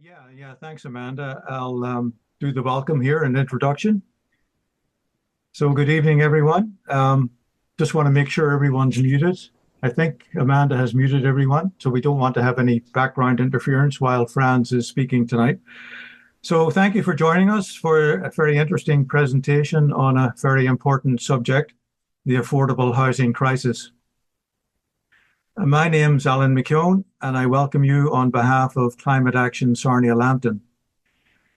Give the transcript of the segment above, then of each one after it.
Yeah. Thanks, Amanda. I'll do the welcome here and introduction. So, good evening, everyone. Just want to make sure everyone's muted. I think Amanda has muted everyone, so we don't want to have any background interference while Franz is speaking tonight. So, thank you for joining us for a very interesting presentation on a very important subject, the affordable housing crisis. My name's Alan McKeown, and I welcome you on behalf of Climate Action Sarnia Lambton.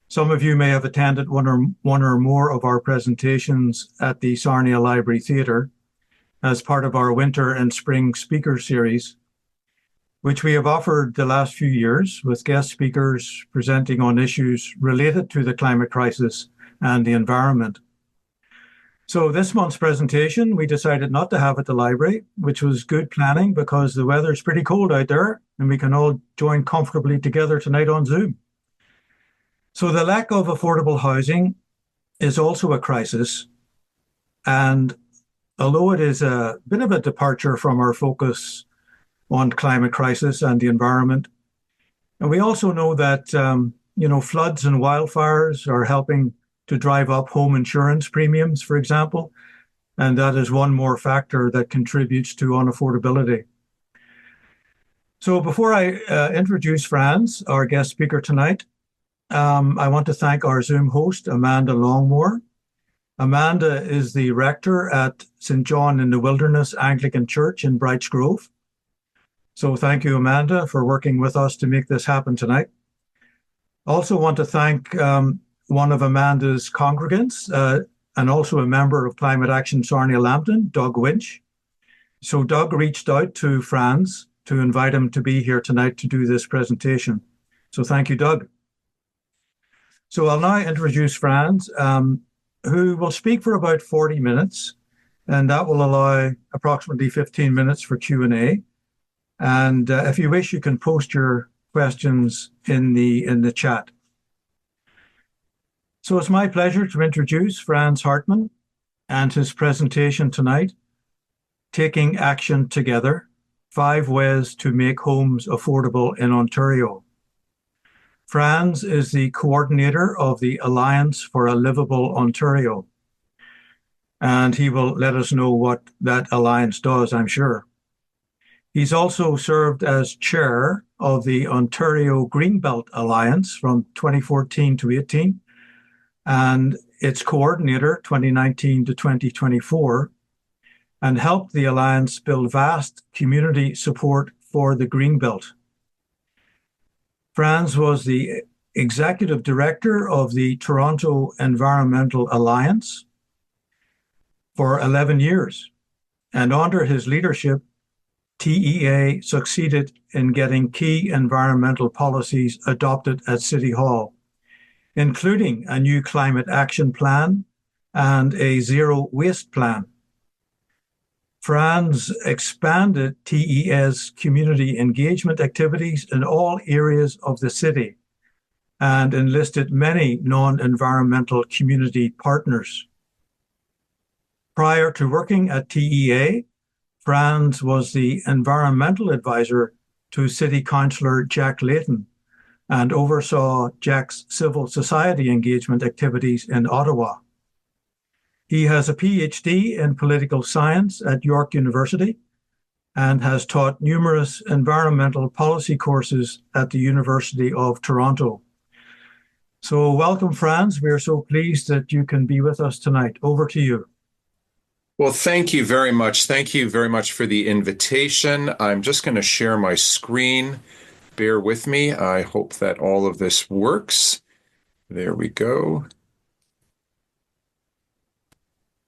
Some of you may have attended one or more of our presentations at the Sarnia Library Theatre as part of our winter and spring speaker series, which we have offered the last few years with guest speakers presenting on issues related to the climate crisis and the environment. So this month's presentation, we decided not to have at the library, which was good planning because the weather's pretty cold out there and we can all join comfortably together tonight on Zoom. So the lack of affordable housing is also a crisis. And although it is a bit of a departure from our focus on climate crisis and the environment, and we also know that, floods and wildfires are helping to drive up home insurance premiums, for example, and that is one more factor that contributes to unaffordability. So before I introduce Franz, our guest speaker tonight, I want to thank our Zoom host, Amanda Longmore. Amanda is the rector at St. John in the Wilderness Anglican Church in Brights Grove. So thank you, Amanda, for working with us to make this happen tonight. Also want to thank one of Amanda's congregants and also a member of Climate Action Sarnia Lambton, Doug Winch. So Doug reached out to Franz to invite him to be here tonight to do this presentation. So thank you, Doug. So I'll now introduce Franz, who will speak for about 40 minutes, and that will allow approximately 15 minutes for Q&A. And if you wish, you can post your questions in the chat. So it's my pleasure to introduce Franz Hartmann and his presentation tonight, Taking Action Together, 5 Ways to Make Homes Affordable in Ontario. Franz is the coordinator of the Alliance for a Livable Ontario, and he will let us know what that alliance does, I'm sure. He's also served as chair of the Ontario Greenbelt Alliance from 2014 to 18, and its coordinator 2019 to 2024, and helped the Alliance build vast community support for the Greenbelt. Franz was the executive director of the Toronto Environmental Alliance for 11 years, and under his leadership, TEA succeeded in getting key environmental policies adopted at City Hall, including a new climate action plan and a zero waste plan. Franz expanded TEA's community engagement activities in all areas of the city and enlisted many non-environmental community partners. Prior to working at TEA, Franz was the environmental advisor to City Councillor Jack Layton and oversaw Jack's civil society engagement activities in Ottawa. He has a PhD in political science at York University and has taught numerous environmental policy courses at the University of Toronto. So welcome, Franz. We are so pleased that you can be with us tonight. Over to you. Well, thank you very much. Thank you very much for the invitation. I'm just going to share my screen. Bear with me. I hope that all of this works. There we go.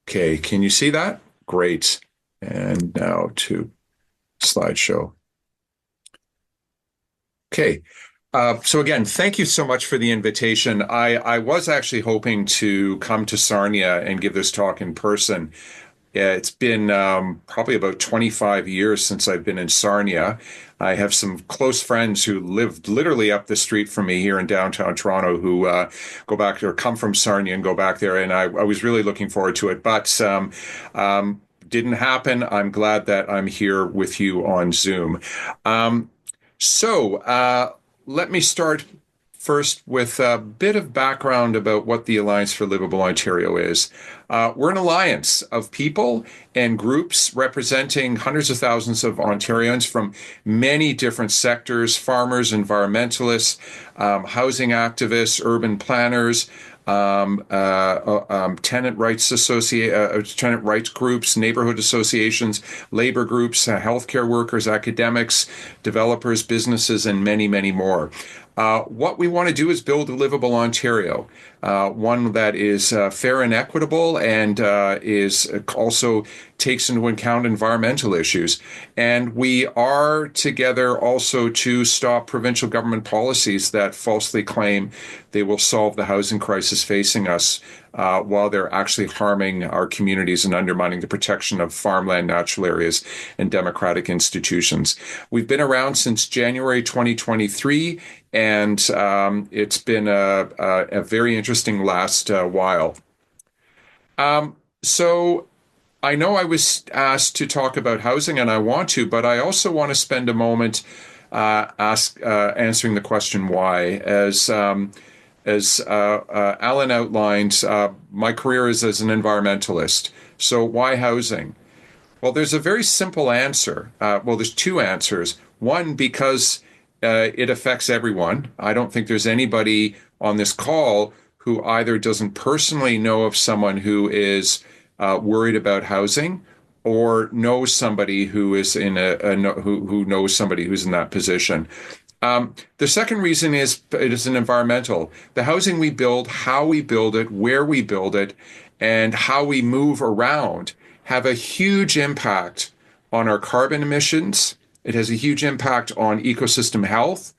Okay, can you see that? Great. And now to slideshow. Okay. So again, thank you so much for the invitation. I was actually hoping to come to Sarnia and give this talk in person. It's been probably about 25 years since I've been in Sarnia. I have some close friends who lived literally up the street from me here in downtown Toronto who go back or come from Sarnia and go back there. And I was really looking forward to it, but didn't happen. I'm glad that I'm here with you on Zoom. So let me start first with a bit of background about what the Alliance for Livable Ontario is. We're an alliance of people and groups representing hundreds of thousands of Ontarians from many different sectors: farmers, environmentalists, housing activists, urban planners, tenant rights groups, neighborhood associations, labor groups, healthcare workers, academics, developers, businesses, and many, many more. What we want to do is build a livable Ontario, one that is fair and equitable, and is also takes into account environmental issues. And we are together also to stop provincial government policies that falsely claim they will solve the housing crisis facing us, while they're actually harming our communities and undermining the protection of farmland, natural areas, and democratic institutions. We've been around since January 2023, and it's been a very interesting last while. So I know I was asked to talk about housing, and I want to, but I also want to spend a moment answering the question why. As Alan outlined, my career is as an environmentalist. So why housing? Well, there's a very simple answer. There's two answers. One, because it affects everyone. I don't think there's anybody on this call who either doesn't personally know of someone who is worried about housing, or knows somebody who is who knows somebody who's in that position. The second reason is it is an environmental. The housing we build, how we build it, where we build it, and how we move around have a huge impact on our carbon emissions. It has a huge impact on ecosystem health,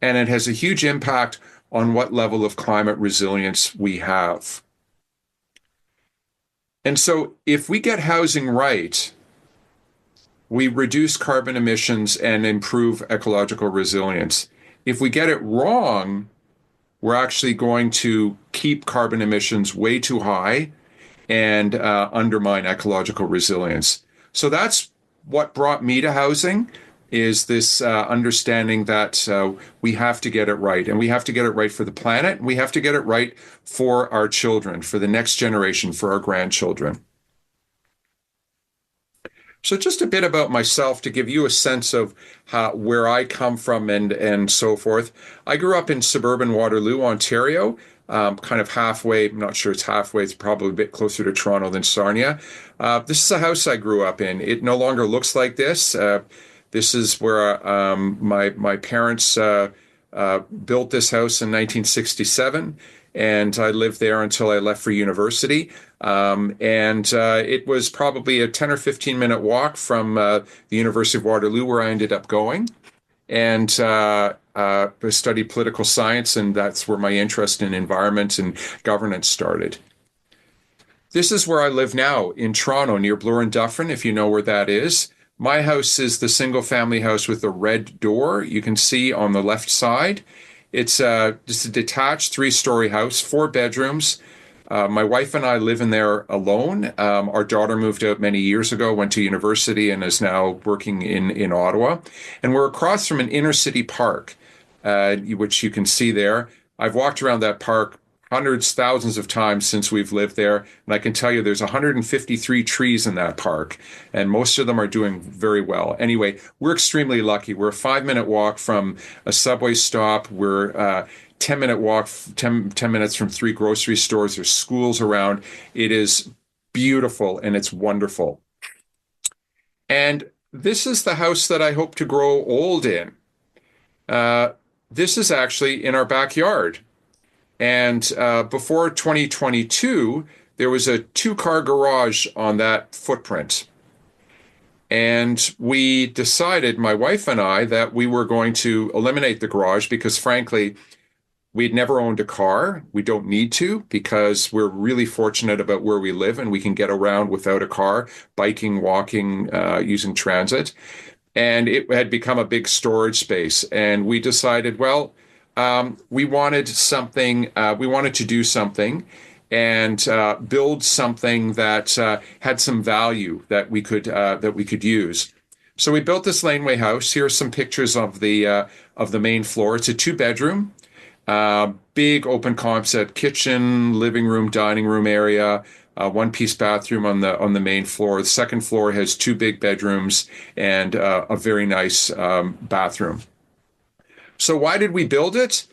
and it has a huge impact on what level of climate resilience we have. And so if we get housing right, we reduce carbon emissions and improve ecological resilience. If we get it wrong, we're actually going to keep carbon emissions way too high and undermine ecological resilience. So that's what brought me to housing, is this understanding that we have to get it right. And we have to get it right for the planet. We have to get it right for our children, for the next generation, for our grandchildren. So just a bit about myself to give you a sense of where I come from and so forth. I grew up in suburban Waterloo, Ontario, kind of halfway. I'm not sure it's halfway. It's probably a bit closer to Toronto than Sarnia. This is a house I grew up in. It no longer looks like this. This is where my parents built this house in 1967. And I lived there until I left for university. It was probably a 10 or 15 minute walk from the University of Waterloo, where I ended up going. And I studied political science, and that's where my interest in environment and governance started. This is where I live now, in Toronto, near Bloor and Dufferin, if you know where that is. My house is the single family house with the red door you can see on the left side. It's just a detached 3-story house, 4 bedrooms. My wife and I live in there alone. Our daughter moved out many years ago, went to university, and is now working in Ottawa. And we're across from an inner city park, which you can see there. I've walked around that park hundreds, thousands of times since we've lived there. And I can tell you there's 153 trees in that park, and most of them are doing very well. Anyway, we're extremely lucky. We're a 5-minute walk from a subway stop. We're 10-minute walk, 10 minutes from 3 grocery stores. There's schools around. It is beautiful, and it's wonderful. And this is the house that I hope to grow old in. This is actually in our backyard. And before 2022, there was a 2-car garage on that footprint. And we decided, my wife and I, that we were going to eliminate the garage because, frankly, we'd never owned a car. We don't need to, because we're really fortunate about where we live and we can get around without a car, biking, walking, using transit. And it had become a big storage space. And we decided, well, we wanted something, we wanted to do something and build something that had some value that we could use. So we built this laneway house. Here are some pictures of the main floor. It's a 2-bedroom. Big open concept kitchen, living room, dining room area, one-piece bathroom on the main floor. The second floor has two big bedrooms and a very nice bathroom. So why did we build it?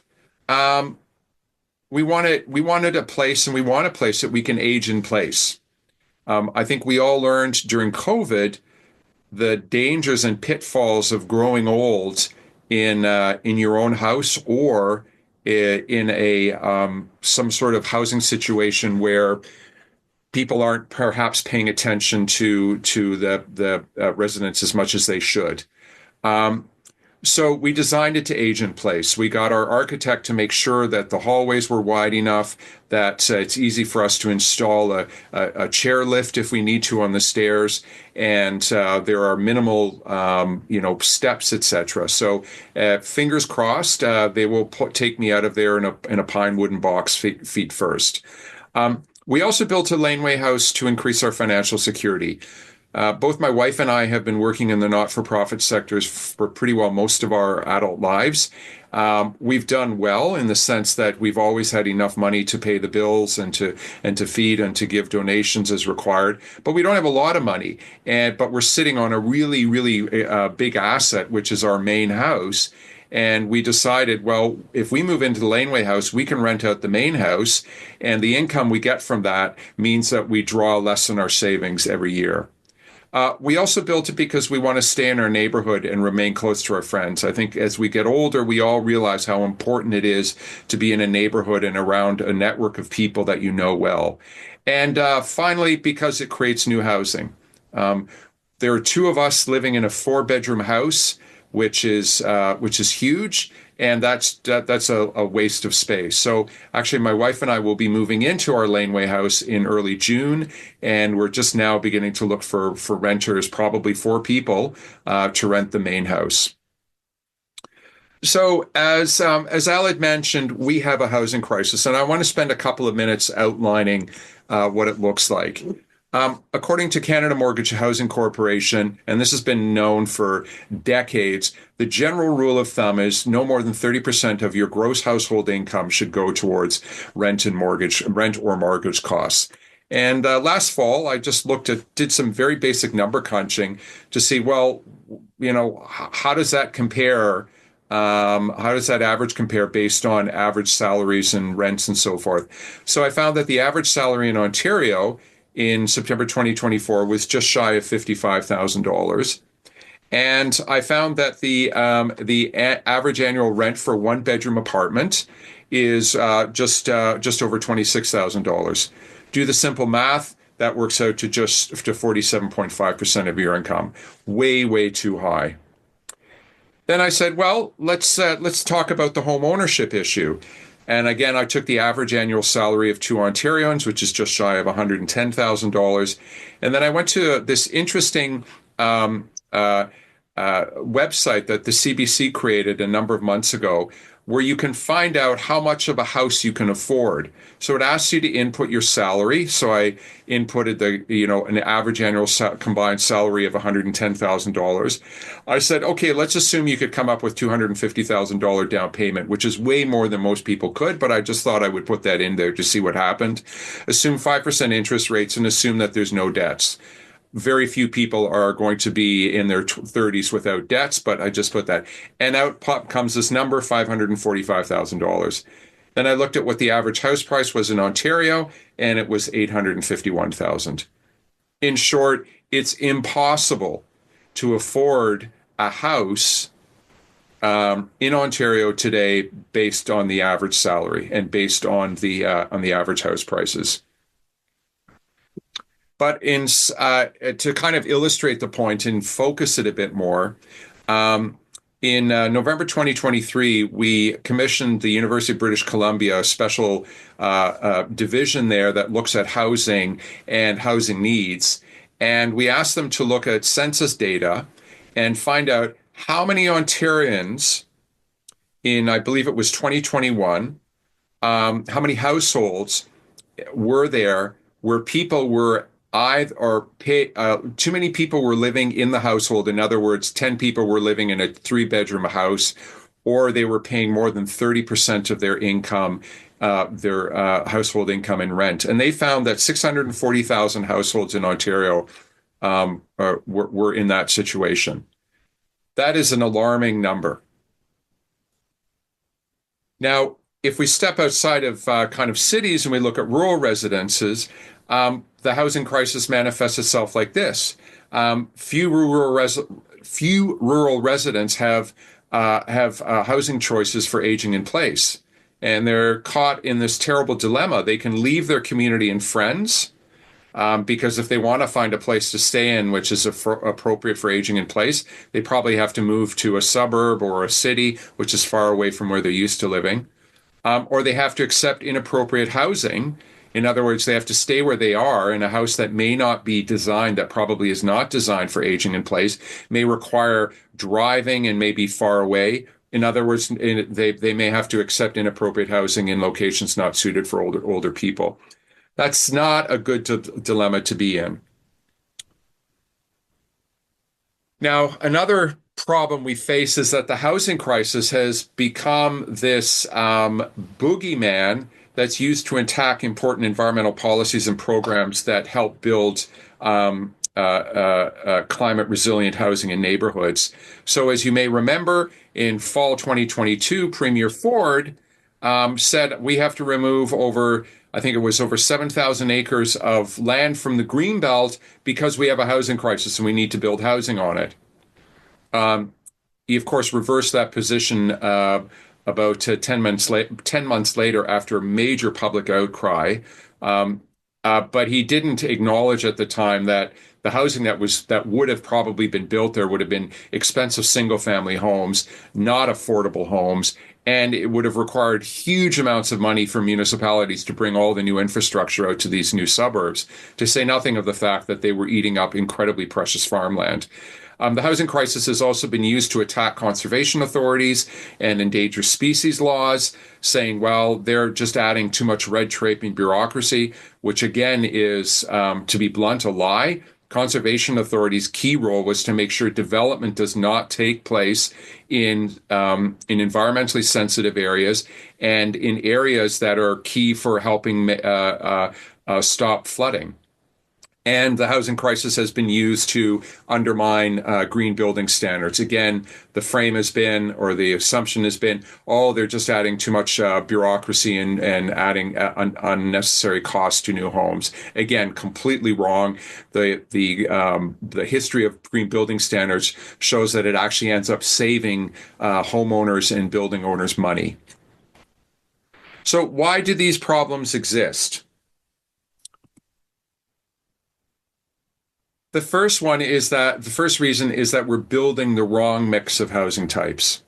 Um, we wanted a place, and we want a place that we can age in place. I think we all learned during COVID the dangers and pitfalls of growing old in your own house, or in a some sort of housing situation where people aren't perhaps paying attention to the residents as much as they should. Um, so we designed it to age in place. We got our architect to make sure that the hallways were wide enough, that it's easy for us to install a chair lift if we need to on the stairs, and there are minimal, steps, etc. So fingers crossed, they will take me out of there in a pine wooden box feet first. We also built a laneway house to increase our financial security. Both my wife and I have been working in the not-for-profit sectors for pretty well most of our adult lives. We've done well in the sense that we've always had enough money to pay the bills and to feed and to give donations as required. But we don't have a lot of money, but we're sitting on a really, really big asset, which is our main house. And we decided, well, if we move into the laneway house, we can rent out the main house, and the income we get from that means that we draw less in our savings every year. We also built it because we want to stay in our neighborhood and remain close to our friends. I think as we get older, we all realize how important it is to be in a neighborhood and around a network of people that you know well. And finally, because it creates new housing. There are two of us living in a four-bedroom house, which is huge, and that's a waste of space. So actually, my wife and I will be moving into our laneway house in early June, and we're just now beginning to look for renters, probably four people, to rent the main house. So as Al had mentioned, we have a housing crisis, and I want to spend a couple of minutes outlining what it looks like. According to Canada Mortgage Housing Corporation, and this has been known for decades, the general rule of thumb is no more than 30% of your gross household income should go towards rent or mortgage costs. And last fall, I just did some very basic number crunching to see, well, how does that compare? How does that average compare based on average salaries and rents and so forth? So I found that the average salary in Ontario in September 2024 was just shy of $55,000. And I found that the average annual rent for a one-bedroom apartment is just over $26,000. Do the simple math, that works out to 47.5% of your income. Way, way too high. Then I said, well, let's talk about the home ownership issue. And again, I took the average annual salary of two Ontarians, which is just shy of $110,000. And then I went to this interesting website that the CBC created a number of months ago, where you can find out how much of a house you can afford. So it asks you to input your salary. So I inputted an average annual combined salary of $110,000. I said, okay, let's assume you could come up with $250,000 down payment, which is way more than most people could, but I just thought I would put that in there to see what happened. Assume 5% interest rates and assume that there's no debts. Very few people are going to be in their 30s without debts, but I just put that. And out comes this number, $545,000. Then I looked at what the average house price was in Ontario, and it was $851,000. In short, it's impossible to afford a house in Ontario today based on the average salary and based on the average house prices. But to kind of illustrate the point and focus it a bit more, in November 2023, we commissioned the University of British Columbia, a special division there that looks at housing and housing needs. And we asked them to look at census data and find out how many Ontarians in, I believe it was 2021, how many households were there where people were too many people were living in the household. In other words, 10 people were living in a three-bedroom house, or they were paying more than 30% of their income, their household income in rent. And they found that 640,000 households in Ontario were in that situation. That is an alarming number. Now, if we step outside of kind of cities and we look at rural residences, the housing crisis manifests itself like this. Few rural residents have housing choices for aging in place, and they're caught in this terrible dilemma. They can leave their community and friends because if they want to find a place to stay in, which is appropriate for aging in place, they probably have to move to a suburb or a city, which is far away from where they're used to living, or they have to accept inappropriate housing. In other words, they have to stay where they are in a house that may not be designed, that probably is not designed for aging in place, may require driving and may be far away. In other words, they may have to accept inappropriate housing in locations not suited for older people. That's not a good dilemma to be in. Now, another problem we face is that the housing crisis has become this boogeyman that's used to attack important environmental policies and programs that help build climate resilient housing in neighborhoods. So as you may remember, in fall 2022, Premier Ford said we have to remove over 7,000 acres of land from the Greenbelt because we have a housing crisis and we need to build housing on it. He, of course, reversed that position about 10 months later after a major public outcry. But he didn't acknowledge at the time that the housing that would have probably been built there would have been expensive single-family homes, not affordable homes, and it would have required huge amounts of money for municipalities to bring all the new infrastructure out to these new suburbs, to say nothing of the fact that they were eating up incredibly precious farmland. The housing crisis has also been used to attack conservation authorities and endangered species laws, saying, well, they're just adding too much red tape and bureaucracy, which again is, to be blunt, a lie. Conservation authorities' key role was to make sure development does not take place in environmentally sensitive areas and in areas that are key for helping stop flooding. And the housing crisis has been used to undermine green building standards. Again, the frame has been, or the assumption has been, they're just adding too much bureaucracy and adding unnecessary costs to new homes. Again, completely wrong. The history of green building standards shows that it actually ends up saving homeowners and building owners money. So why do these problems exist? The first reason is that we're building the wrong mix of housing types.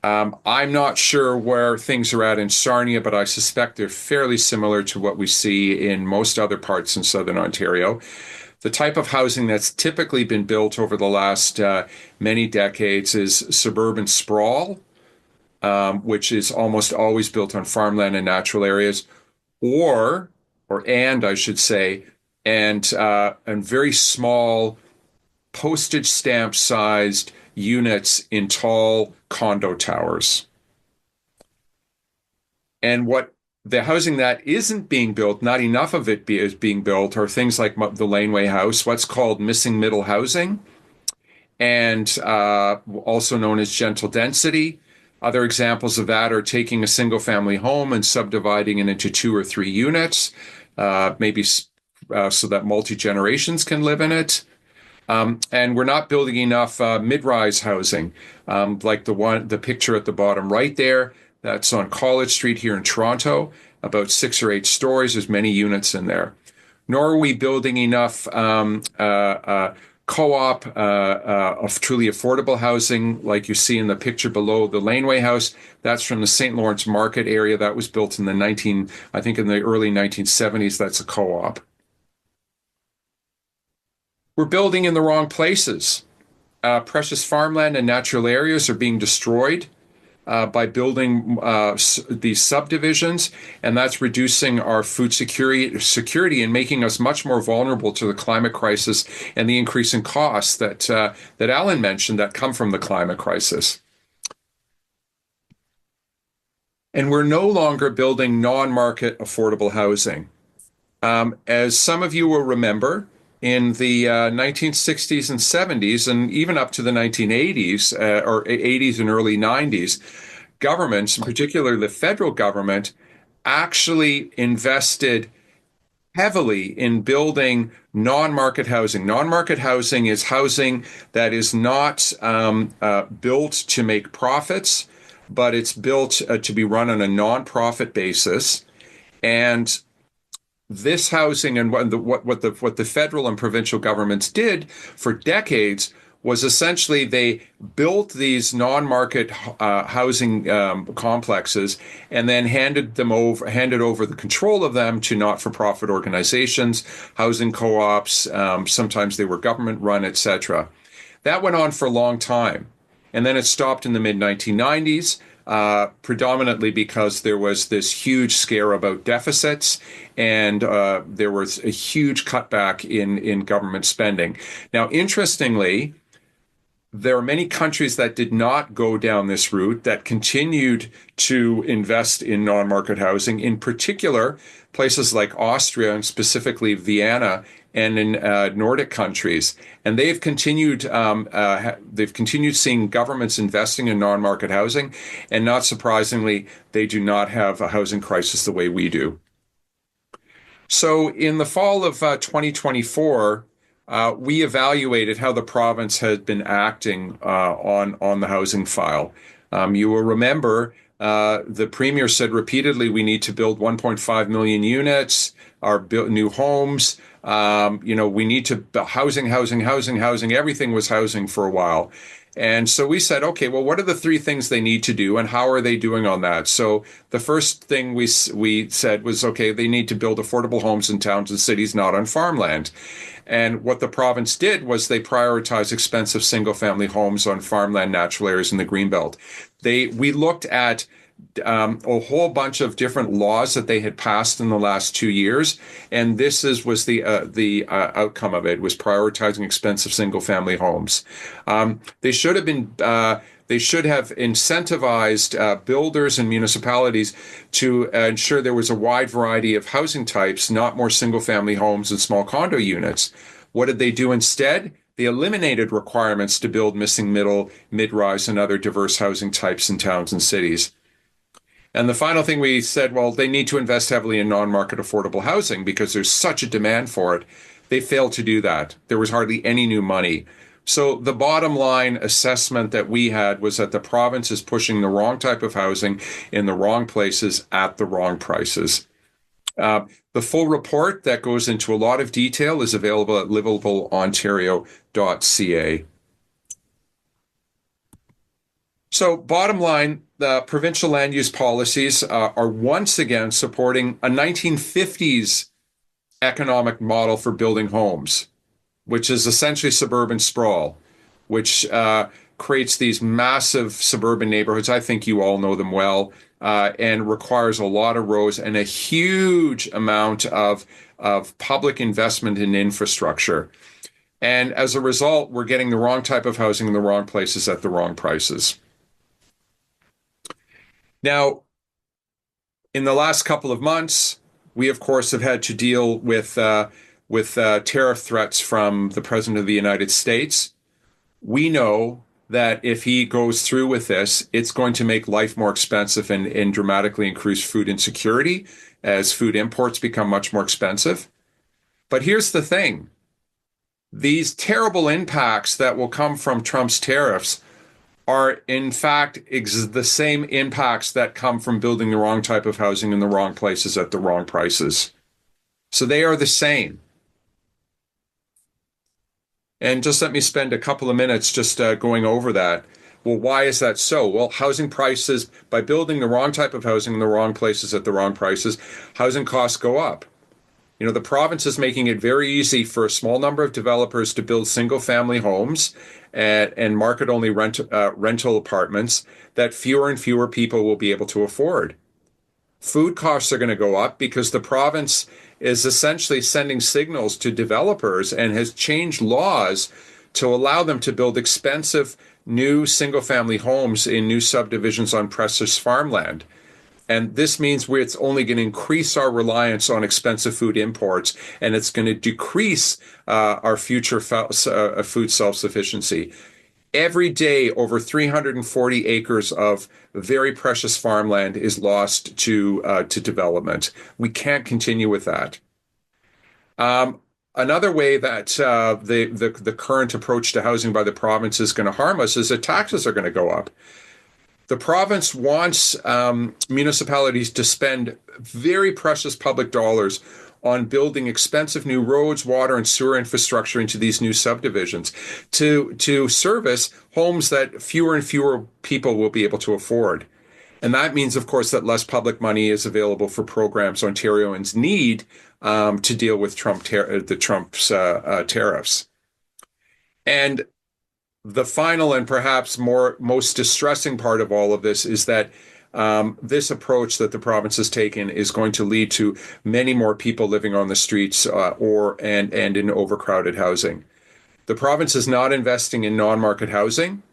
I'm not sure where things are at in Sarnia, but I suspect they're fairly similar to what we see in most other parts in Southern Ontario. The type of housing that's typically been built over the last many decades is suburban sprawl, which is almost always built on farmland and natural areas, and very small postage stamp sized units in tall condo towers. And what the housing that isn't being built, not enough of it is being built, are things like the Laneway House, what's called missing middle housing, and also known as gentle density. Other examples of that are taking a single family home and subdividing it into 2 or 3 units, maybe so that multi-generations can live in it. And we're not building enough mid-rise housing, like the picture at the bottom right there. That's on College Street here in Toronto, about 6 or 8 stories. There's many units in there. Nor are we building enough co-op of truly affordable housing, like you see in the picture below the Laneway House. That's from the St. Lawrence Market area. That was built in in the early 1970s. That's a co-op. We're building in the wrong places. Precious farmland and natural areas are being destroyed by building these subdivisions, and that's reducing our food security and making us much more vulnerable to the climate crisis and the increasing costs that Alan mentioned that come from the climate crisis. And we're no longer building non-market affordable housing. As some of you will remember, in the 1960s and 70s, and even up to the 1980s or 80s and early 90s, governments, in particular the federal government, actually invested heavily in building non-market housing. Non-market housing is housing that is not built to make profits, but it's built to be run on a non-profit basis. And this housing and what the federal and provincial governments did for decades was essentially they built these non-market housing complexes and then handed over the control of them to not-for-profit organizations, housing co-ops. Sometimes they were government run, etc. That went on for a long time, and then it stopped in the mid 1990s. Predominantly because there was this huge scare about deficits, and there was a huge cutback in government spending. Now, interestingly, there are many countries that did not go down this route, that continued to invest in non-market housing, in particular places like Austria and specifically Vienna and in Nordic countries. And they've continued seeing governments investing in non-market housing. And not surprisingly, they do not have a housing crisis the way we do. So in the fall of 2024, we evaluated how the province had been acting on the housing file. You will remember the premier said repeatedly we need to build 1.5 million units, new homes. We need to housing. Everything was housing for a while. And so we said, okay, well, what are the three things they need to do and how are they doing on that? So the first thing we said was, okay, they need to build affordable homes in towns and cities, not on farmland. And what the province did was they prioritized expensive single-family homes on farmland, natural areas in the Greenbelt. We looked at a whole bunch of different laws that they had passed in the last 2 years, and was the outcome of it, was prioritizing expensive single-family homes. They should have incentivized builders and municipalities to ensure there was a wide variety of housing types, not more single-family homes and small condo units. What did they do instead? They eliminated requirements to build missing middle, mid-rise, and other diverse housing types in towns and cities. And the final thing we said, well, they need to invest heavily in non-market affordable housing because there's such a demand for it. They failed to do that. There was hardly any new money. So the bottom line assessment that we had was that the province is pushing the wrong type of housing in the wrong places at the wrong prices. The full report that goes into a lot of detail is available at livableontario.ca. So bottom line, the provincial land use policies are once again supporting a 1950s economic model for building homes, which is essentially suburban sprawl, which creates these massive suburban neighborhoods. I think you all know them well, and requires a lot of roads and a huge amount of public investment in infrastructure. And as a result, we're getting the wrong type of housing in the wrong places at the wrong prices. Now, in the last couple of months, we, of course, have had to deal with tariff threats from the President of the United States. We know that if he goes through with this, it's going to make life more expensive and dramatically increase food insecurity as food imports become much more expensive. But here's the thing. These terrible impacts that will come from Trump's tariffs are in fact the same impacts that come from building the wrong type of housing in the wrong places at the wrong prices. So they are the same. And just let me spend a couple of minutes just going over that. Well, why is that so? Well, housing prices, by building the wrong type of housing in the wrong places at the wrong prices, housing costs go up. You know, the province is making it very easy for a small number of developers to build single-family homes and market-only rental apartments that fewer and fewer people will be able to afford. Food costs are going to go up because the province is essentially sending signals to developers and has changed laws to allow them to build expensive new single-family homes in new subdivisions on precious farmland. And this means it's only going to increase our reliance on expensive food imports, and it's going to decrease our future food self-sufficiency. Every day, over 340 acres of very precious farmland is lost to development. We can't continue with that. Another way that the current approach to housing by the province is going to harm us is that taxes are going to go up. The province wants municipalities to spend very precious public dollars on building expensive new roads, water, and sewer infrastructure into these new subdivisions to service homes that fewer and fewer people will be able to afford. And that means, of course, that less public money is available for programs Ontarians need to deal with Trump's tariffs. And the final and perhaps most distressing part of all of this is that this approach that the province has taken is going to lead to many more people living on the streets and in overcrowded housing. The province is not investing in non-market housing,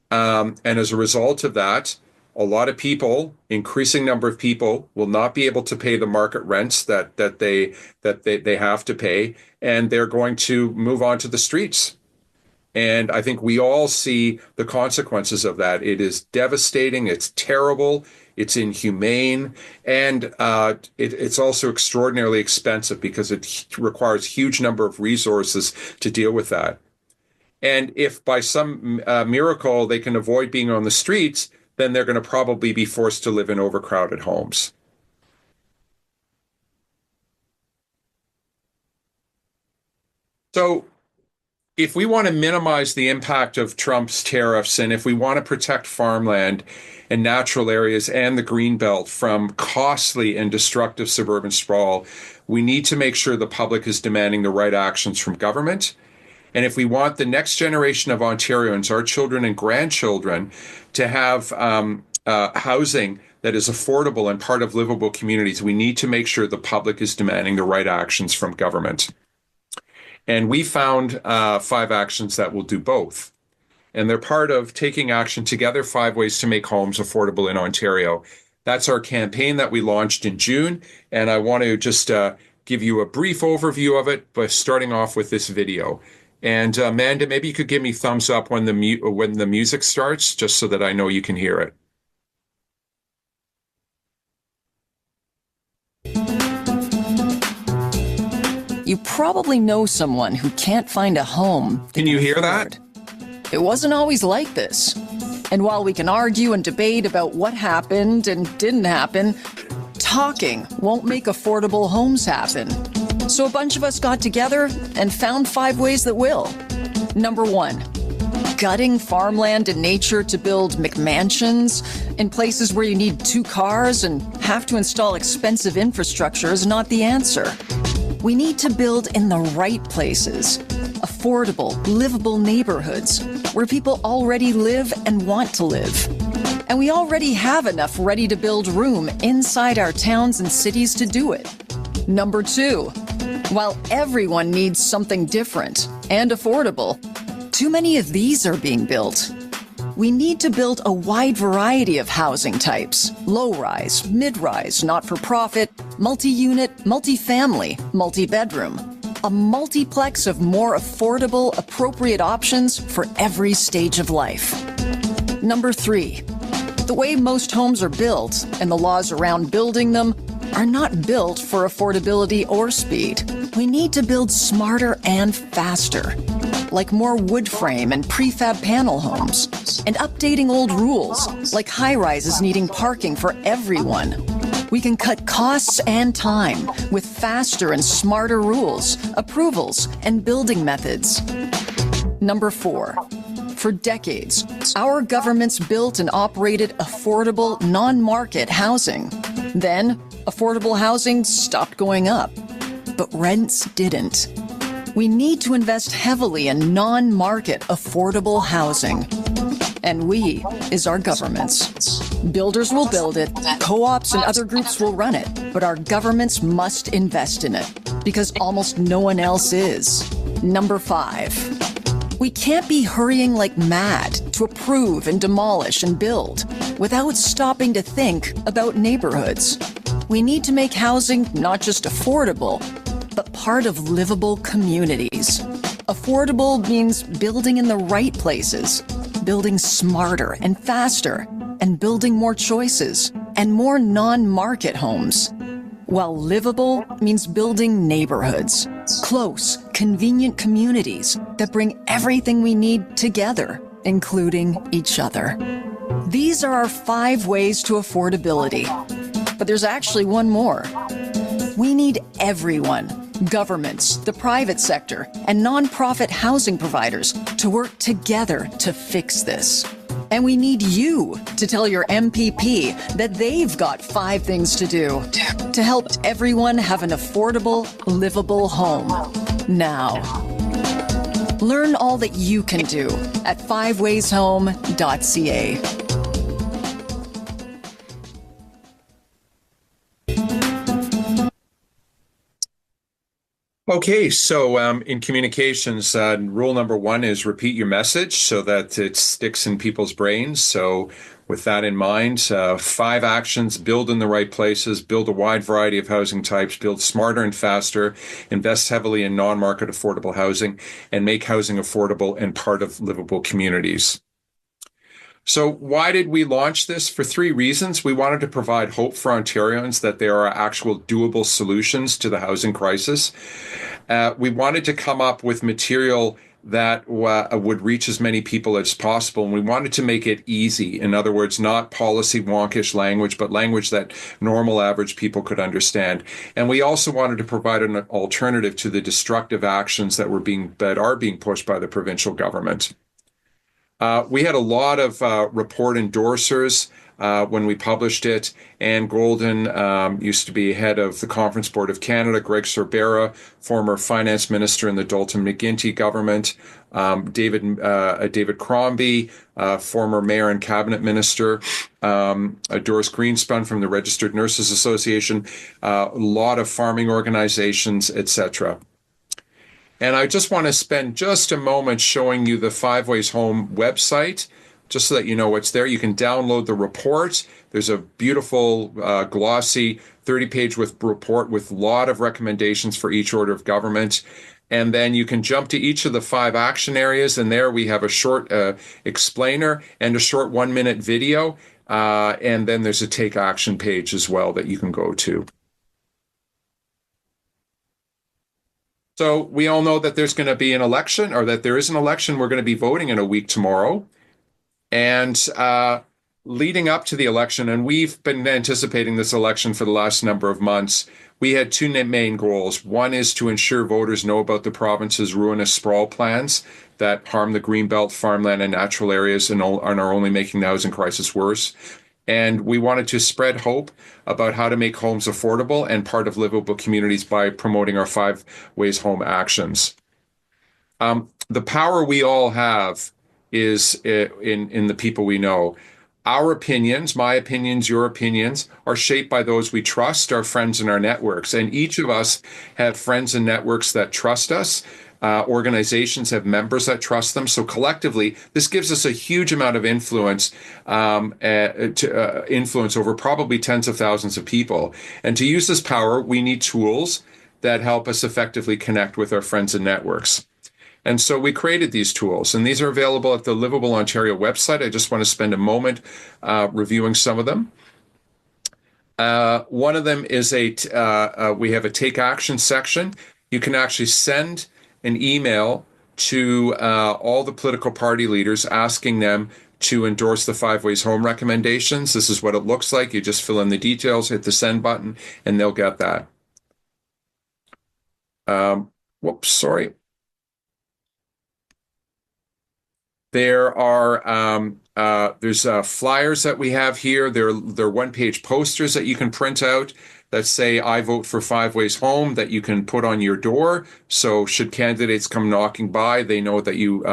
and as a result of that, a lot of people, increasing number of people, will not be able to pay the market rents that they have to pay, and they're going to move on to the streets. And I think we all see the consequences of that. It is devastating. It's terrible. It's inhumane. And it's also extraordinarily expensive because it requires huge number of resources to deal with that. And if by some miracle they can avoid being on the streets, then they're going to probably be forced to live in overcrowded homes. So if we want to minimize the impact of Trump's tariffs, and if we want to protect farmland and natural areas and the Greenbelt from costly and destructive suburban sprawl, we need to make sure the public is demanding the right actions from government. And if we want the next generation of Ontarians, our children and grandchildren, to have housing that is affordable and part of livable communities, we need to make sure the public is demanding the right actions from government. And we found 5 actions that will do both. And they're part of Taking Action Together, 5 Ways to Make Homes Affordable in Ontario. That's our campaign that we launched in June. And I want to just give you a brief overview of it by starting off with this video. And Amanda, maybe you could give me thumbs up when the music starts, just so that I know you can hear it. You probably know someone who can't find a home. Can you hear that? It wasn't always like this. And while we can argue and debate about what happened and didn't happen, talking won't make affordable homes happen. So a bunch of us got together and found 5 ways that will. Number 1, gutting farmland and nature to build McMansions in places where you need 2 cars and have to install expensive infrastructure is not the answer. We need to build in the right places, affordable, livable neighborhoods where people already live and want to live. And we already have enough ready-to-build room inside our towns and cities to do it. Number 2, while everyone needs something different and affordable, too many of these are being built. We need to build a wide variety of housing types: low-rise, mid-rise, not-for-profit, multi-unit, multi-family, multi-bedroom. A multiplex of more affordable, appropriate options for every stage of life. Number 3, the way most homes are built and the laws around building them are not built for affordability or speed. We need to build smarter and faster, like more wood frame and prefab panel homes, and updating old rules, like high-rises needing parking for everyone. We can cut costs and time with faster and smarter rules, approvals, and building methods. Number 4, for decades, our governments built and operated affordable, non-market housing. Then, affordable housing stopped going up, but rents didn't. We need to invest heavily in non-market affordable housing. And we is our governments. Builders will build it, co-ops and other groups will run it, but our governments must invest in it because almost no one else is. Number 5, we can't be hurrying like mad to approve and demolish and build. without stopping to think about neighborhoods. We need to make housing not just affordable, but part of livable communities. Affordable means building in the right places, building smarter and faster, and building more choices and more non-market homes. While livable means building neighborhoods, close, convenient communities that bring everything we need together, including each other. These are our 5 ways to affordability. But there's actually one more. We need everyone, governments, the private sector, and nonprofit housing providers to work together to fix this. And we need you to tell your MPP that they've got 5 things to do to help everyone have an affordable, livable home now. Learn all that you can do at 5wayshome.ca. Okay, so in communications, rule number 1 is repeat your message so that it sticks in people's brains. So with that in mind, 5 actions: build in the right places, build a wide variety of housing types, build smarter and faster, invest heavily in non-market affordable housing, and make housing affordable and part of livable communities. So why did we launch this? For 3 reasons. We wanted to provide hope for Ontarians that there are actual doable solutions to the housing crisis. We wanted to come up with material that would reach as many people as possible. And we wanted to make it easy. In other words, not policy wonkish language, but language that normal average people could understand. And we also wanted to provide an alternative to the destructive actions that are being pushed by the provincial government. We had a lot of report endorsers when we published it. Anne Golden used to be head of the Conference Board of Canada. Greg Sorbera, former finance minister in the Dalton McGuinty government. David Crombie, former mayor and cabinet minister. Doris Greenspun from the Registered Nurses Association. A lot of farming organizations, etc. And I just want to spend just a moment showing you the 5 Ways Home website, just so that you know what's there. You can download the report. There's a beautiful, glossy 30-page report with a lot of recommendations for each order of government. And then you can jump to each of the 5 action areas. And there we have a short explainer and a short 1-minute video. And then there's a take action page as well that you can go to. So we all know that there's going to be an election, or that there is an election. We're going to be voting in a week tomorrow. And leading up to the election, and we've been anticipating this election for the last number of months, we had 2 main goals. One is to ensure voters know about the province's ruinous sprawl plans that harm the Greenbelt, farmland, and natural areas and are only making the housing crisis worse. And we wanted to spread hope about how to make homes affordable and part of livable communities by promoting our 5 Ways Home actions. The power we all have is in the people we know. Our opinions, my opinions, your opinions, are shaped by those we trust, our friends and our networks. And each of us have friends and networks that trust us. Organizations have members that trust them. So collectively, this gives us a huge amount of influence, influence over probably tens of thousands of people. And to use this power, we need tools that help us effectively connect with our friends and networks. And so we created these tools, and these are available at the Livable Ontario website. I just want to spend a moment reviewing some of them. One of them is we have a take action section. You can actually send an email to all the political party leaders asking them to endorse the 5 Ways Home recommendations. This is what it looks like. You just fill in the details, hit the send button, and they'll get that. Whoops, sorry. There are there's flyers that we have here. There are 1-page posters that you can print out that say, I vote for 5 Ways Home, that you can put on your door. So should candidates come knocking by, they know that you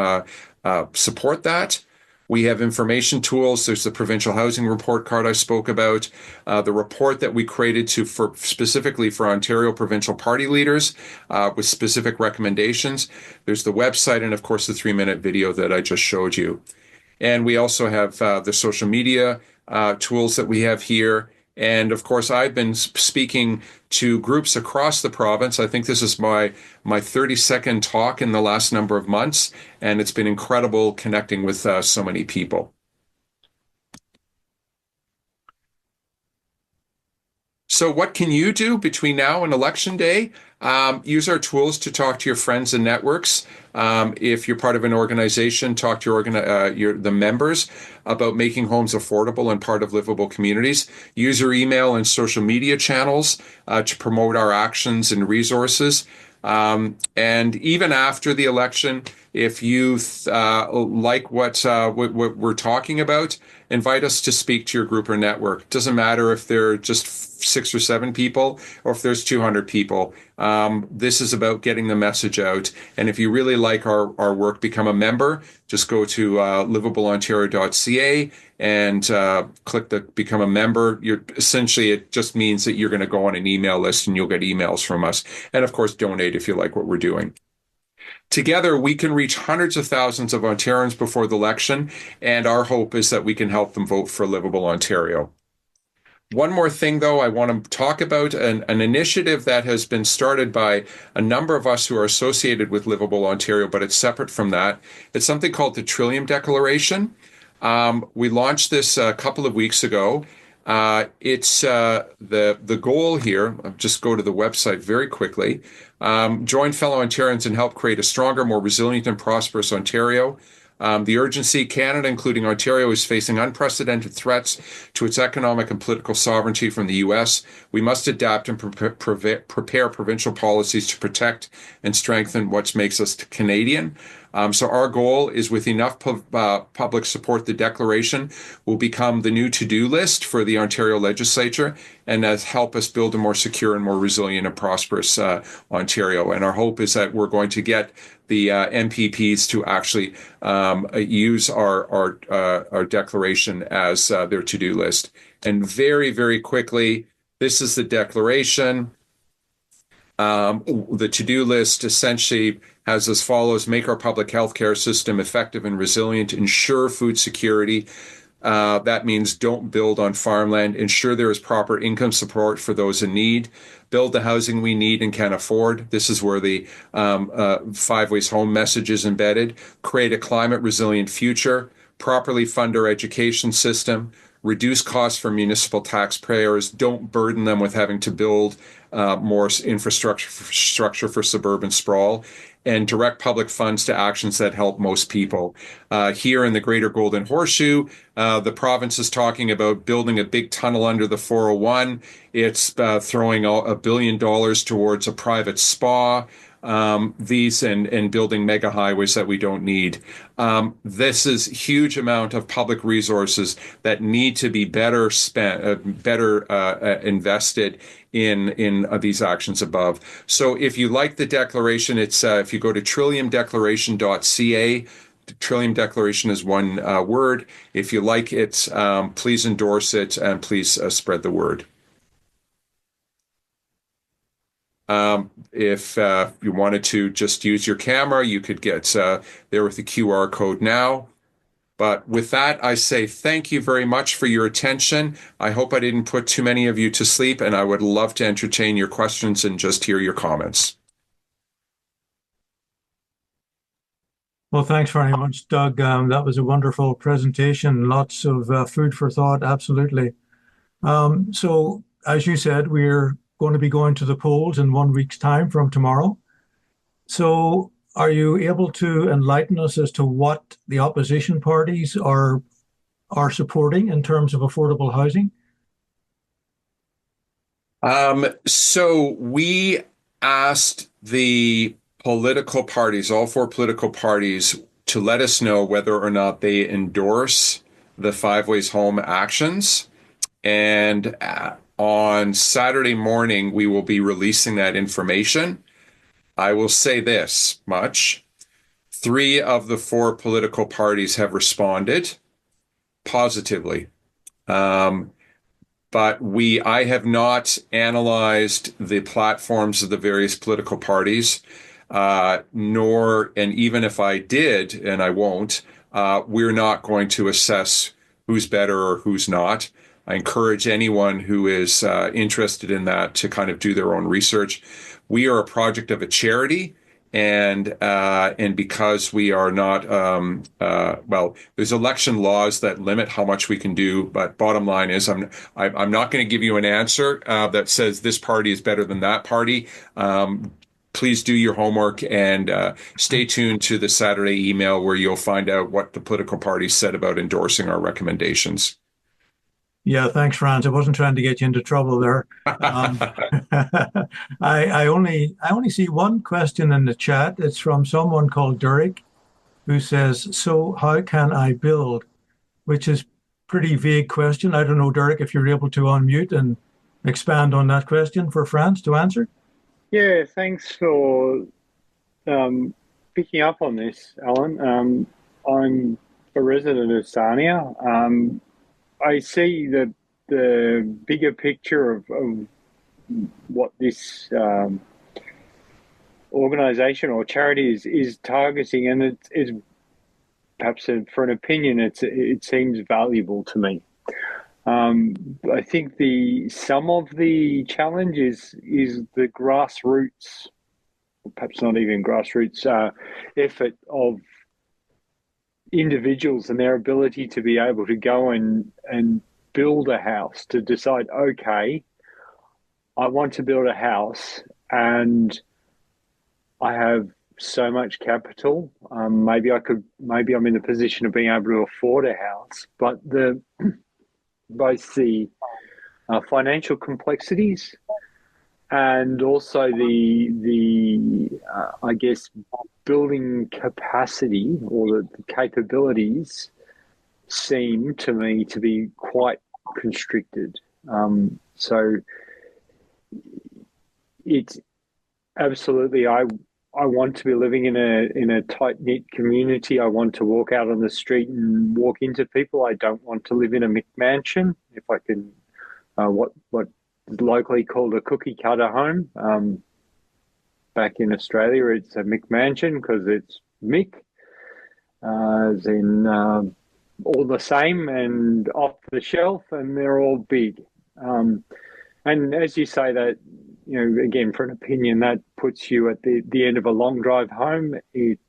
support that. We have information tools. There's the provincial housing report card I spoke about, the report that we created specifically for Ontario provincial party leaders with specific recommendations. There's the website, and of course the 3-minute video that I just showed you. And we also have the social media tools that we have here. And of course, I've been speaking to groups across the province. I think this is my 32nd talk in the last number of months, and it's been incredible connecting with so many people. So what can you do between now and Election Day? Use our tools to talk to your friends and networks. If you're part of an organization, talk to the members about making homes affordable and part of livable communities. Use your email and social media channels to promote our actions and resources. And even after the election, if you like what we're talking about, invite us to speak to your group or network. It doesn't matter if they're just 6 or 7 people or if there's 200 people. This is about getting the message out. And if you really like our work, become a member. Just go to livableontario.ca and click the become a member. Essentially, it just means that you're going to go on an email list and you'll get emails from us. And of course, donate if you like what we're doing. Together, we can reach hundreds of thousands of Ontarians before the election, and our hope is that we can help them vote for Livable Ontario. One more thing, though, I want to talk about an initiative that has been started by a number of us who are associated with Livable Ontario, but it's separate from that. It's something called the Trillium Declaration. We launched this a couple of weeks ago. It's the goal here. I'll just go to the website very quickly. Join fellow Ontarians and help create a stronger, more resilient and prosperous Ontario. The urgency: Canada, including Ontario, is facing unprecedented threats to its economic and political sovereignty from the U.S. We must adapt and prepare provincial policies to protect and strengthen what makes us Canadian. So our goal is, with enough public support, the declaration will become the new to-do list for the Ontario legislature and help us build a more secure and more resilient and prosperous Ontario. And our hope is that we're going to get the MPPs to actually use our declaration as their to-do list. And very, very quickly, this is the declaration. The to-do list essentially has as follows: make our public health care system effective and resilient, ensure food security. That means don't build on farmland, ensure there is proper income support for those in need, build the housing we need and can afford. This is where the Five Ways Home message is embedded. Create a climate resilient future, properly fund our education system, reduce costs for municipal taxpayers, don't burden them with having to build more infrastructure for suburban sprawl, and direct public funds to actions that help most people. Here in the Greater Golden Horseshoe, the province is talking about building a big tunnel under the 401. It's throwing $1 billion towards a private spa. And building mega highways that we don't need. This is a huge amount of public resources that need to be better spent, invested in these actions above. So if you like the declaration, it's if you go to trilliumdeclaration.ca. Trillium Declaration is one word. If you like it, please endorse it and please spread the word. If you wanted to just use your camera, you could get there with the QR code now. But with that, I say thank you very much for your attention. I hope I didn't put too many of you to sleep, and I would love to entertain your questions and just hear your comments. Well, thanks very much, Doug. That was a wonderful presentation. Lots of food for thought, absolutely. So, as you said, we're going to be going to the polls in 1 week's time from tomorrow. So are you able to enlighten us as to what the opposition parties are supporting in terms of affordable housing? So we asked the political parties, all 4 political parties, to let us know whether or not they endorse the Five Ways Home actions. And on Saturday morning, we will be releasing that information. I will say this much. 3 of the 4 political parties have responded positively. But I have not analyzed the platforms of the various political parties, and even if I did, and I won't, we're not going to assess who's better or who's not. I encourage anyone who is interested in that to kind of do their own research. We are a project of a charity, and because we are not well, there's election laws that limit how much we can do. But bottom line is, I'm not going to give you an answer that says this party is better than that party. Please do your homework and stay tuned to the Saturday email where you'll find out what the political parties said about endorsing our recommendations. Yeah, thanks, Franz. I wasn't trying to get you into trouble there. I only see one question in the chat. It's from someone called Derek, who says, "So how can I build?" Which is pretty vague question. I don't know, Derek, if you're able to unmute and expand on that question for Franz to answer. Yeah, thanks for picking up on this, Alan. I'm a resident of Sarnia. I see the bigger picture of what this organisation or charity is targeting, and it's perhaps for an opinion, it seems valuable to me. I think some of the challenge is the grassroots, or perhaps not even grassroots, effort of individuals and their ability to be able to go and build a house, to decide, okay, I want to build a house and I have so much capital. Maybe I'm in the position of being able to afford a house, but both the financial complexities and also the I guess building capacity or the capabilities seem to me to be quite constricted. So it's absolutely, I want to be living in a tight-knit community. I want to walk out on the street and walk into people. I don't want to live in a McMansion, if I can, what is locally called a cookie cutter home. Back in Australia, it's a McMansion because it's Mick, as in all the same and off the shelf, and they're all big. And as you say that, again, for an opinion, that puts you at the end of a long drive home. It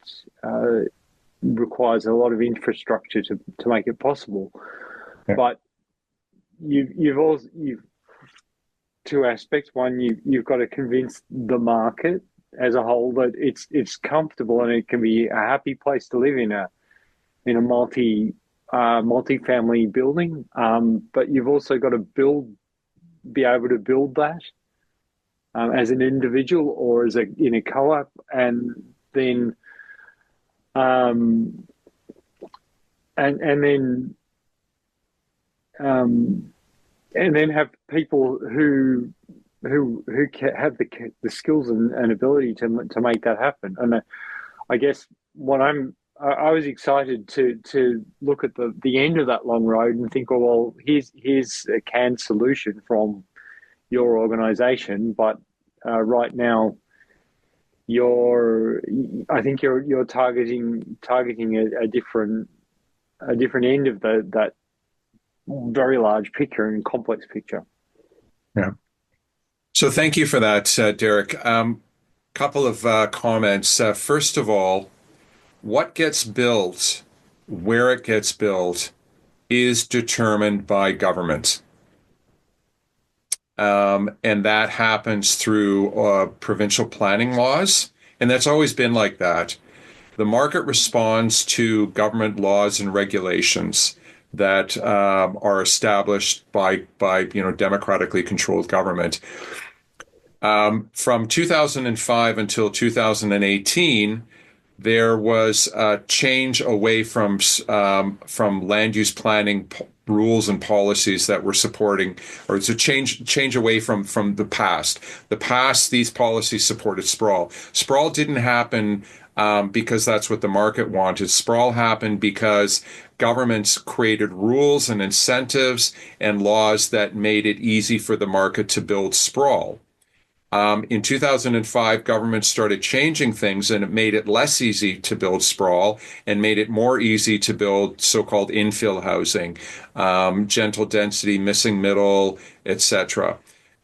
requires a lot of infrastructure to make it possible. Yeah. But you've two aspects. One, you've got to convince the market as a whole that it's comfortable and it can be a happy place to live in a multi-family building. But you've also got to be able to build that as an individual or in a co-op, and then have people who have the skills and ability to make that happen. And I guess I was excited to look at the end of that long road and think, well, here's a canned solution from your organisation, but right now I think you're targeting a different end of that very large picture and complex picture. Yeah. So thank you for that, Derek. Couple of comments. First of all, what gets built, where it gets built, is determined by government. And that happens through provincial planning laws. And that's always been like that. The market responds to government laws and regulations that are established by democratically controlled government. From 2005 until 2018, there was a change away from land use planning rules and policies that were supporting, or it's a change away from the past. The past, these policies supported sprawl. Sprawl didn't happen because that's what the market wanted. Sprawl happened because governments created rules and incentives and laws that made it easy for the market to build sprawl. In 2005, government started changing things, and it made it less easy to build sprawl and made it more easy to build so-called infill housing, gentle density, missing middle, etc.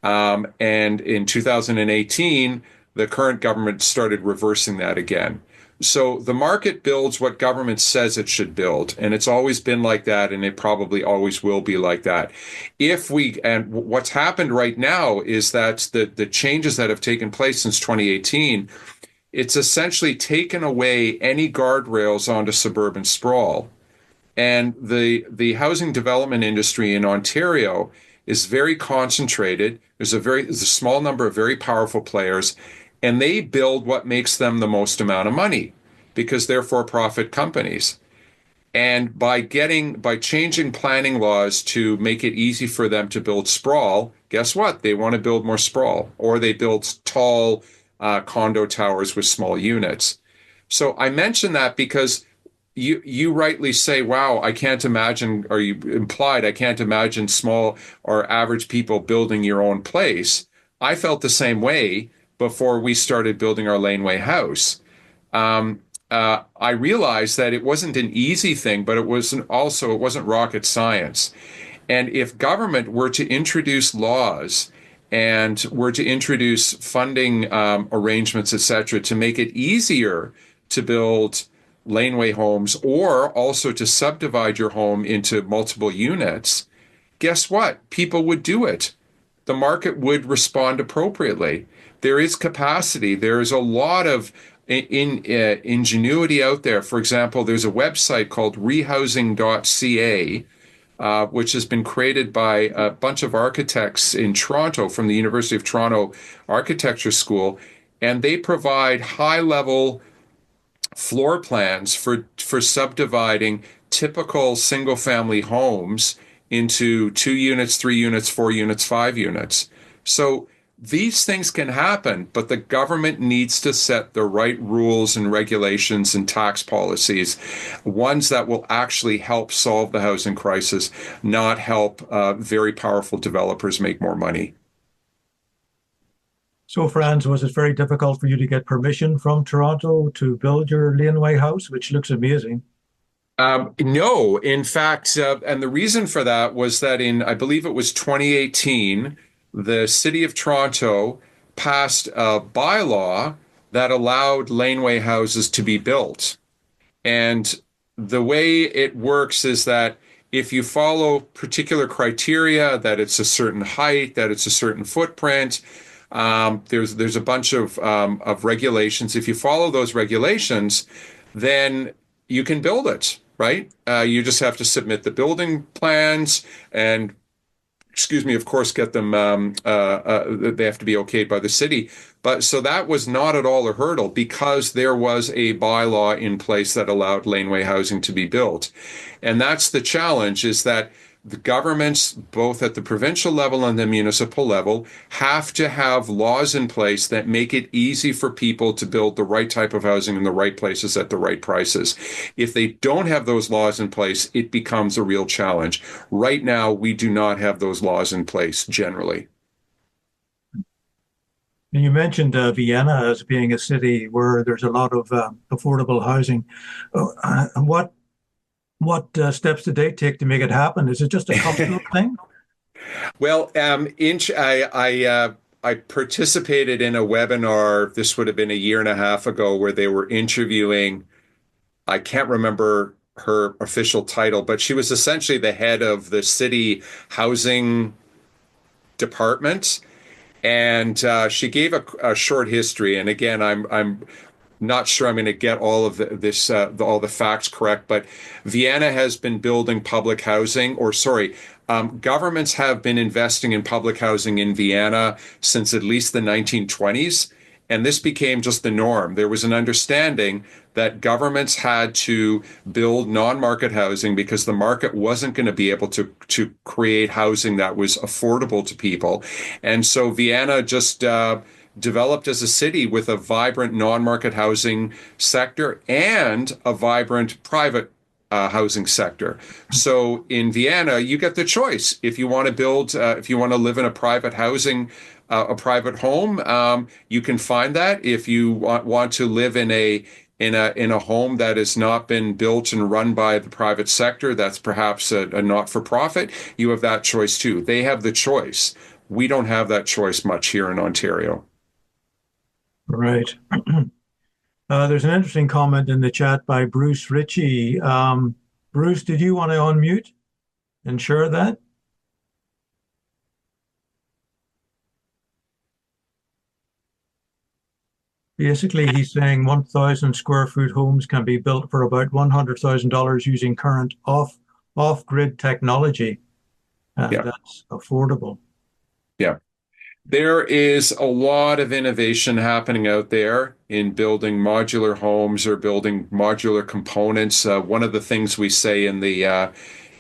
And in 2018, the current government started reversing that again. So the market builds what government says it should build, and it's always been like that, and it probably always will be like that. And what's happened right now is that the changes that have taken place since 2018, it's essentially taken away any guardrails onto suburban sprawl. And the housing development industry in Ontario is very concentrated. There's a small number of very powerful players, and they build what makes them the most amount of money because they're for-profit companies. And by changing planning laws to make it easy for them to build sprawl, guess what? They want to build more sprawl, or they build tall condo towers with small units. So I mention that because you rightly say, wow, I can't imagine, or you implied, I can't imagine small or average people building your own place. I felt the same way before we started building our laneway house. I realized that it wasn't an easy thing, but it wasn't rocket science. And if government were to introduce laws and were to introduce funding arrangements, et cetera, to make it easier to build laneway homes or also to subdivide your home into multiple units, guess what? People would do it. The market would respond appropriately. There is capacity. There is a lot of ingenuity out there. For example, there's a website called rehousing.ca, which has been created by a bunch of architects in Toronto from the University of Toronto Architecture School, and they provide high-level floor plans for subdividing typical single-family homes into 2 units, 3 units, 4 units, 5 units. So these things can happen, but the government needs to set the right rules and regulations and tax policies, ones that will actually help solve the housing crisis, not help very powerful developers make more money. So, Franz, was it very difficult for you to get permission from Toronto to build your laneway house, which looks amazing? No, in fact, and the reason for that was that I believe it was 2018, the City of Toronto passed a bylaw that allowed laneway houses to be built. And the way it works is that if you follow particular criteria, that it's a certain height, that it's a certain footprint, there's a bunch of regulations. If you follow those regulations, then you can build it, right? You just have to submit the building plans and, of course, get them, they have to be okayed by the city. But so that was not at all a hurdle because there was a bylaw in place that allowed laneway housing to be built. And that's the challenge, is that the governments, both at the provincial level and the municipal level, have to have laws in place that make it easy for people to build the right type of housing in the right places at the right prices. If they don't have those laws in place, it becomes a real challenge. Right now, we do not have those laws in place generally. And you mentioned Vienna as being a city where there's a lot of affordable housing. What steps did they take to make it happen? Is it just a cultural thing? Well, I participated in a webinar, this would have been a year and a half ago, where they were interviewing, I can't remember her official title, but she was essentially the head of the city housing department. And she gave a short history. And again, I'm not sure I'm going to get all of all the facts correct, but Vienna has been building public housing, governments have been investing in public housing in Vienna since at least the 1920s. And this became just the norm. There was an understanding that governments had to build non-market housing because the market wasn't going to be able to create housing that was affordable to people. And so Vienna just developed as a city with a vibrant non-market housing sector and a vibrant private housing sector. So in Vienna, you get the choice. If you want to build, if you want to live in a private housing a private home, you can find that. If you want to live in a home that has not been built and run by the private sector, that's perhaps a not-for-profit, you have that choice too. They have the choice. We don't have that choice much here in Ontario. Right. There's an interesting comment in the chat by Bruce Ritchie. Bruce, did you want to unmute and share that? Basically, he's saying 1,000 square foot homes can be built for about $100,000 using current off-grid technology. And Yeah. that's affordable. Yeah. There is a lot of innovation happening out there in building modular homes or building modular components. One of the things we say in the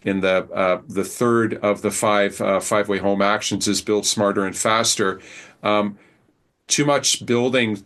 third of the five-way home actions is build smarter and faster. Too much building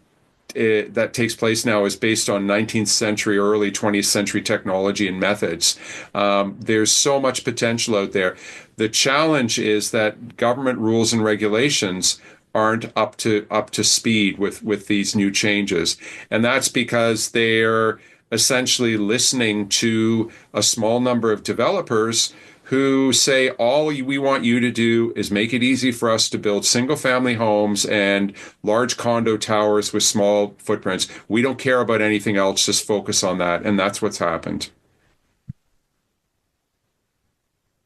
that takes place now is based on 19th century, early 20th century technology and methods. There's so much potential out there. The challenge is that government rules and regulations aren't up to speed with these new changes, and that's because they're essentially listening to a small number of developers who say, all we want you to do is make it easy for us to build single family homes and large condo towers with small footprints. We don't care about anything else, just focus on that. And that's what's happened.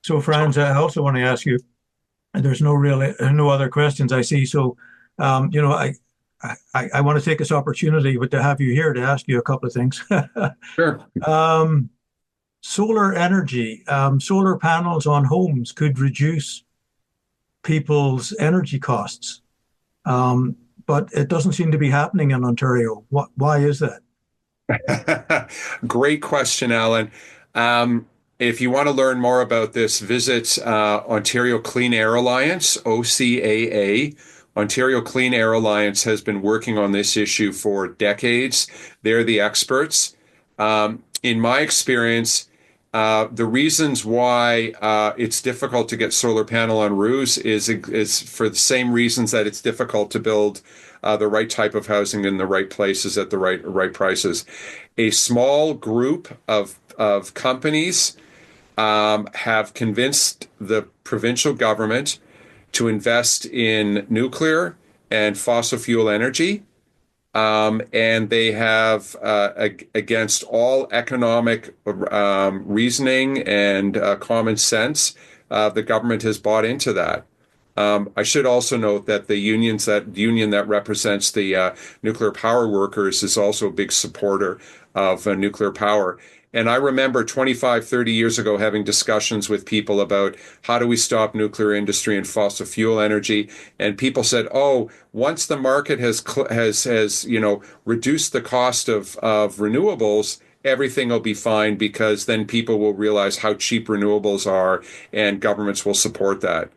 So, Franz, I also want to ask you, and there's no other questions I see. So, I want to take this opportunity to have you here to ask you a couple of things. Sure. Solar energy, solar panels on homes could reduce people's energy costs, but it doesn't seem to be happening in Ontario. Why is that? Great question, Alan. If you want to learn more about this, visit Ontario Clean Air Alliance, OCAA. Ontario Clean Air Alliance has been working on this issue for decades. They're the experts. In my experience, the reasons why it's difficult to get solar panel on roofs is for the same reasons that it's difficult to build the right type of housing in the right places at the right prices. A small group of companies have convinced the provincial government to invest in nuclear and fossil fuel energy. And they have, against all economic reasoning and common sense, the government has bought into that. I should also note that the union that represents the nuclear power workers is also a big supporter of nuclear power. And I remember 25, 30 years ago having discussions with people about how do we stop nuclear industry and fossil fuel energy. And people said, oh, once the market has reduced the cost of renewables, everything will be fine because then people will realize how cheap renewables are and governments will support that.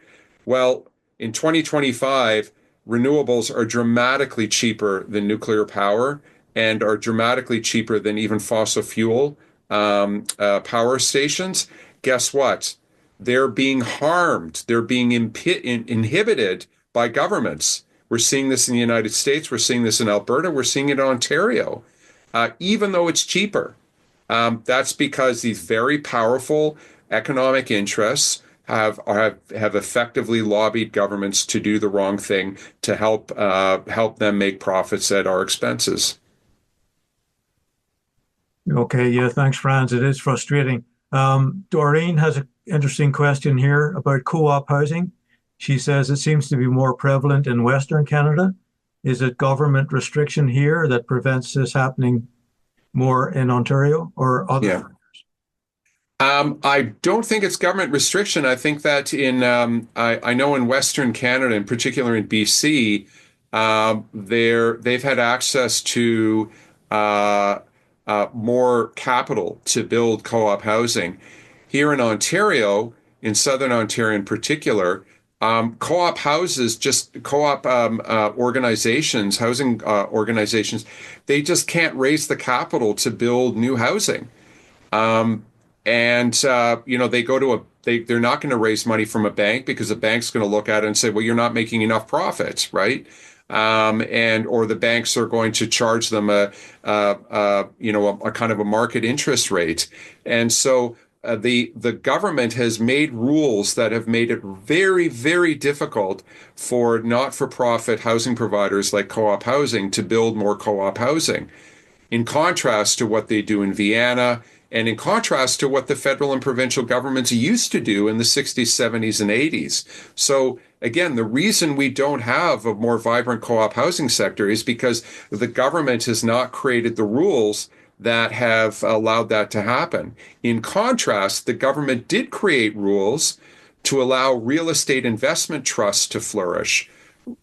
Well, in 2025, renewables are dramatically cheaper than nuclear power and are dramatically cheaper than even fossil fuel power stations. Guess what? They're being harmed. They're being inhibited by governments. We're seeing this in the United States. We're seeing this in Alberta. We're seeing it in Ontario. Even though it's cheaper, that's because these very powerful economic interests have effectively lobbied governments to do the wrong thing to help them make profits at our expenses. Okay, yeah, thanks, Franz. It is frustrating. Doreen has an interesting question here about co-op housing. She says it seems to be more prevalent in Western Canada. Is it government restriction here that prevents this happening more in Ontario or other? Yeah. I don't think it's government restriction. I think that I know in Western Canada, in particular in BC, they've had access to more capital to build co-op housing. Here in Ontario, in Southern Ontario in particular, co-op houses, just co-op organizations, housing organizations, they just can't raise the capital to build new housing. They go they're not going to raise money from a bank because the bank's going to look at it and say, well, you're not making enough profits, right? Or the banks are going to charge them a kind of a market interest rate. And so the government has made rules that have made it very, very difficult for not-for-profit housing providers like Co-op Housing to build more co-op housing, in contrast to what they do in Vienna, and in contrast to what the federal and provincial governments used to do in the 60s, 70s, and 80s. So again, the reason we don't have a more vibrant co-op housing sector is because the government has not created the rules that have allowed that to happen. In contrast, the government did create rules to allow real estate investment trusts to flourish.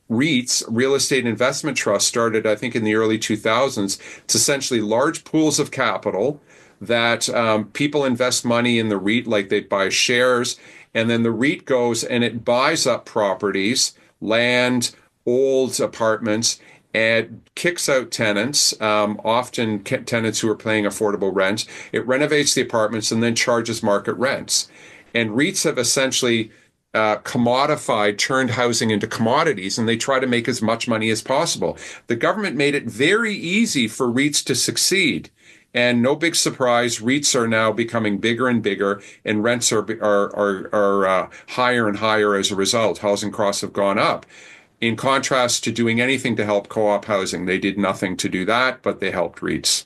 REITs, real estate investment trusts, started, I think, in the early 2000s. It's essentially large pools of capital that people invest money in the REIT, like they buy shares, and then the REIT goes and it buys up properties, land, old apartments, and kicks out tenants, often tenants who are paying affordable rent. It renovates the apartments and then charges market rents. And REITs have essentially commodified, turned housing into commodities, and they try to make as much money as possible. The government made it very easy for REITs to succeed. And no big surprise, REITs are now becoming bigger and bigger, and rents are higher and higher as a result. Housing costs have gone up. In contrast to doing anything to help co-op housing, they did nothing to do that, but they helped REITs.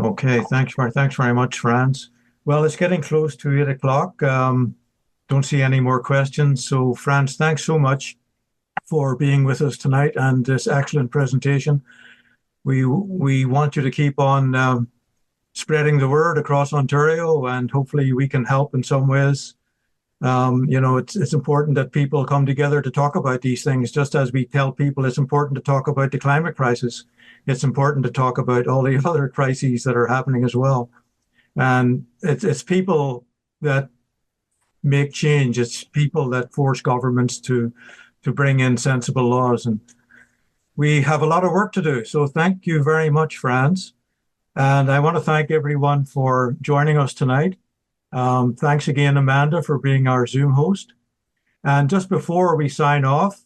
Okay, thanks very much, Franz. Well, it's getting close to 8 o'clock. Don't see any more questions. So, Franz, thanks so much for being with us tonight and this excellent presentation. We want you to keep on spreading the word across Ontario, and hopefully we can help in some ways. It's important that people come together to talk about these things, just as we tell people it's important to talk about the climate crisis. It's important to talk about all the other crises that are happening as well. And it's people that make change. It's people that force governments to bring in sensible laws. And we have a lot of work to do. So thank you very much, Franz. And I want to thank everyone for joining us tonight. Thanks again, Amanda, for being our Zoom host. And just before we sign off,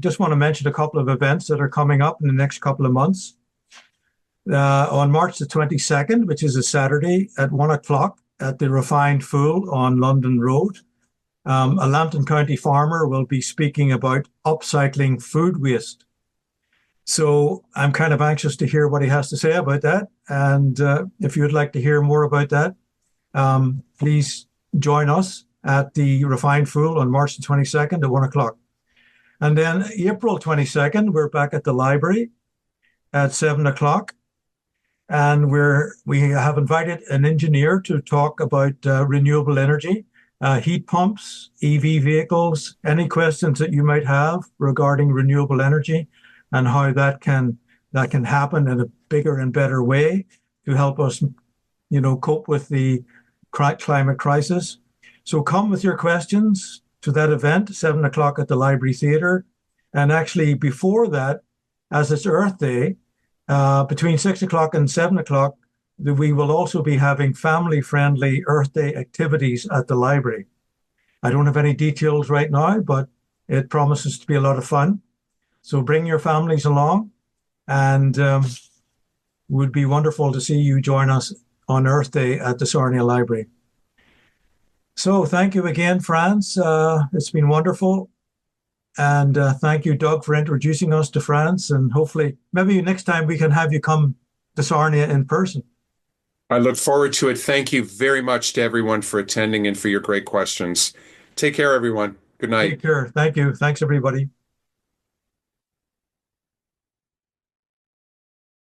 just want to mention a couple of events that are coming up in the next couple of months. On March the 22nd, which is a Saturday at 1 o'clock at the Refined Fool on London Road, a Lambton County farmer will be speaking about upcycling food waste. So I'm kind of anxious to hear what he has to say about that. And if you'd like to hear more about that, please join us at the Refined Fool on March the 22nd at 1 o'clock. And then April 22nd, we're back at the library at 7 o'clock. And we have invited an engineer to talk about renewable energy, heat pumps, EV vehicles, any questions that you might have regarding renewable energy and how that can happen in a bigger and better way to help us, cope with the climate crisis. So come with your questions to that event, 7 o'clock at the Library Theatre. And actually before that, as it's Earth Day, between 6 o'clock and 7 o'clock, we will also be having family-friendly Earth Day activities at the library. I don't have any details right now, but it promises to be a lot of fun. So bring your families along, and it would be wonderful to see you join us on Earth Day at the Sarnia Library. So thank you again, Franz. It's been wonderful. And thank you, Doug, for introducing us to Franz. And hopefully, maybe next time we can have you come to Sarnia in person. I look forward to it. Thank you very much to everyone for attending and for your great questions. Take care, everyone. Good night. Take care. Thank you. Thanks, everybody.